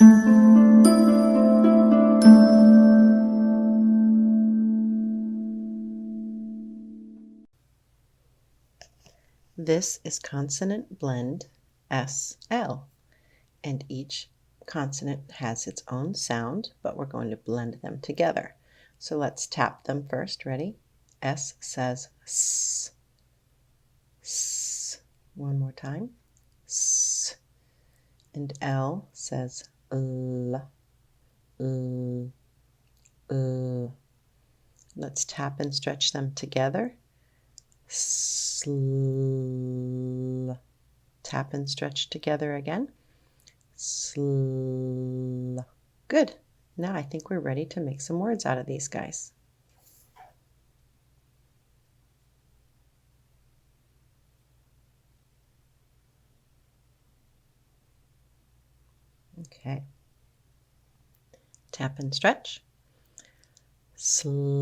This is consonant blend SL, and each consonant has its own sound, but we're going to blend them together. So let's tap them first. Ready? S says S. S. One more time. S. And L says L. L. L. Let's tap and stretch them together. Sl. Tap and stretch together again. Sl. Good. Now I think we're ready to make some words out of these guys. Okay. Tap and stretch. Slab.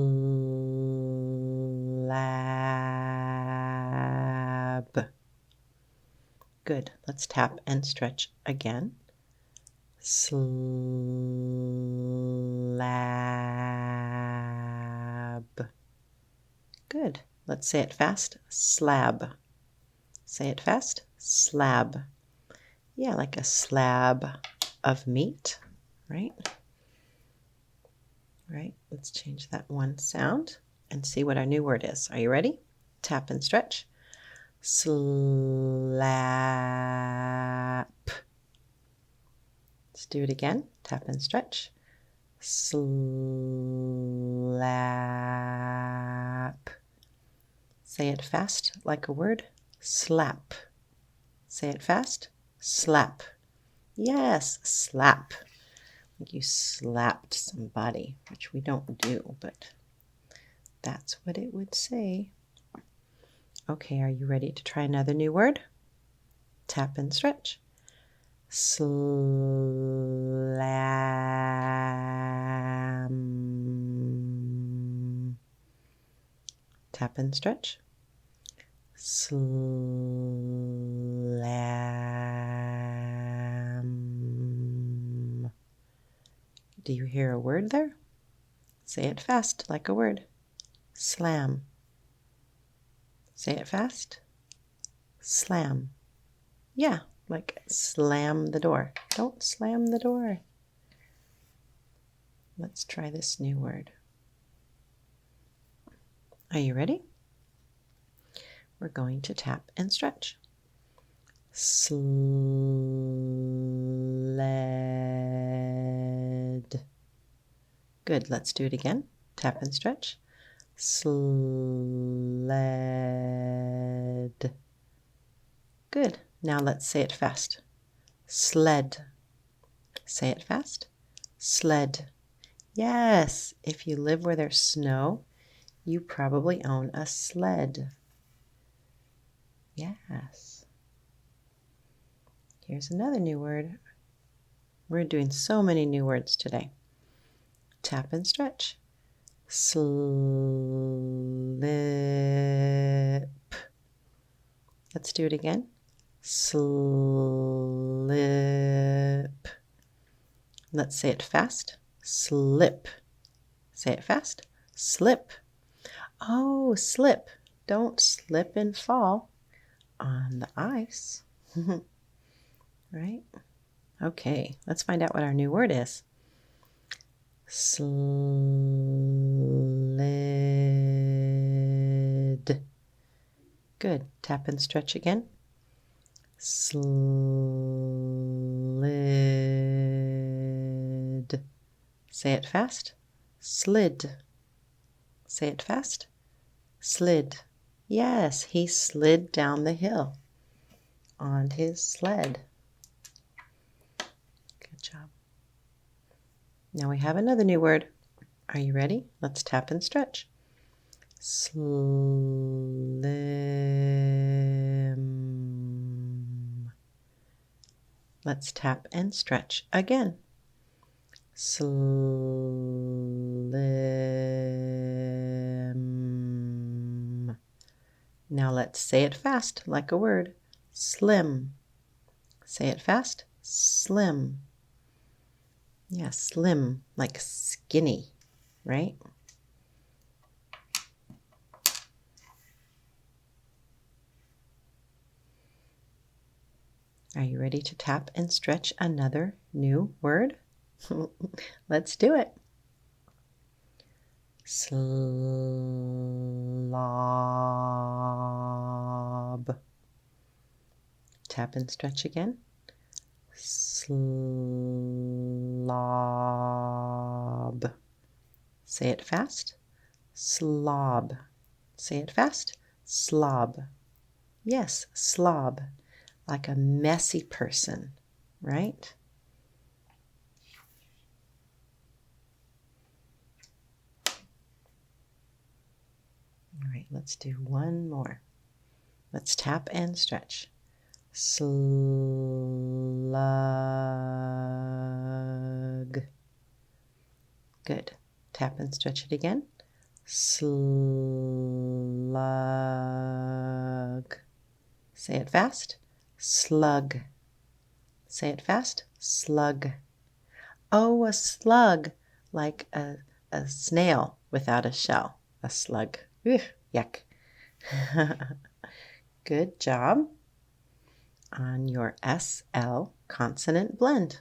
Good. Let's tap and stretch again. Slab. Good. Let's say it fast. Slab. Say it fast. Slab. Yeah, like a slab of meat, right? Right. Let's change that one sound and see what our new word is. Are you ready? Tap and stretch. Slap. Let's do it again. Tap and stretch. Slap. Say it fast like a word. Slap. Say it fast. Slap. Yes, slap. Like you slapped somebody, which we don't do, but that's what it would say. Okay, are you ready to try another new word? Tap and stretch. Slam. Tap and stretch. Slam. Do you hear a word there? Say it fast like a word. Slam. Say it fast. Slam. Yeah, like slam the door. Don't slam the door. Let's try this new word. Are you ready? We're going to tap and stretch. Sled. Good, let's do it again. Tap and stretch. Sled. Good. Now let's say it fast. Sled. Say it fast. Sled. Yes, if you live where there's snow, you probably own a sled. Yes. Here's another new word. We're doing so many new words today. Tap and stretch. Slip. Let's do it again. Slip. Let's say it fast. Slip. Say it fast. Slip. Oh, slip. Don't slip and fall on the ice. Right? Okay, let's find out what our new word is. Slid. Good. Tap and stretch again. Slid. Say it fast. Slid. Say it fast. Slid. Yes, he slid down the hill on his sled. Good job. Now we have another new word. Are you ready? Let's tap and stretch. Slim. Let's tap and stretch again. Slim. Now let's say it fast like a word. Slim. Say it fast. Slim. Yeah, slim, like skinny, right? Are you ready to tap and stretch another new word? Let's do it. Slob. Tap and stretch again. Slob. Say it fast. Slob. Say it fast. Slob. Yes, slob. Like a messy person, right? All right, let's do one more. Let's tap and stretch. Slug. Good. Tap and stretch it again. Slug. Say it fast. Slug. Say it fast. Slug. Oh, a slug, like a snail without a shell. A slug. Ugh, yuck. Good job on your SL consonant blend.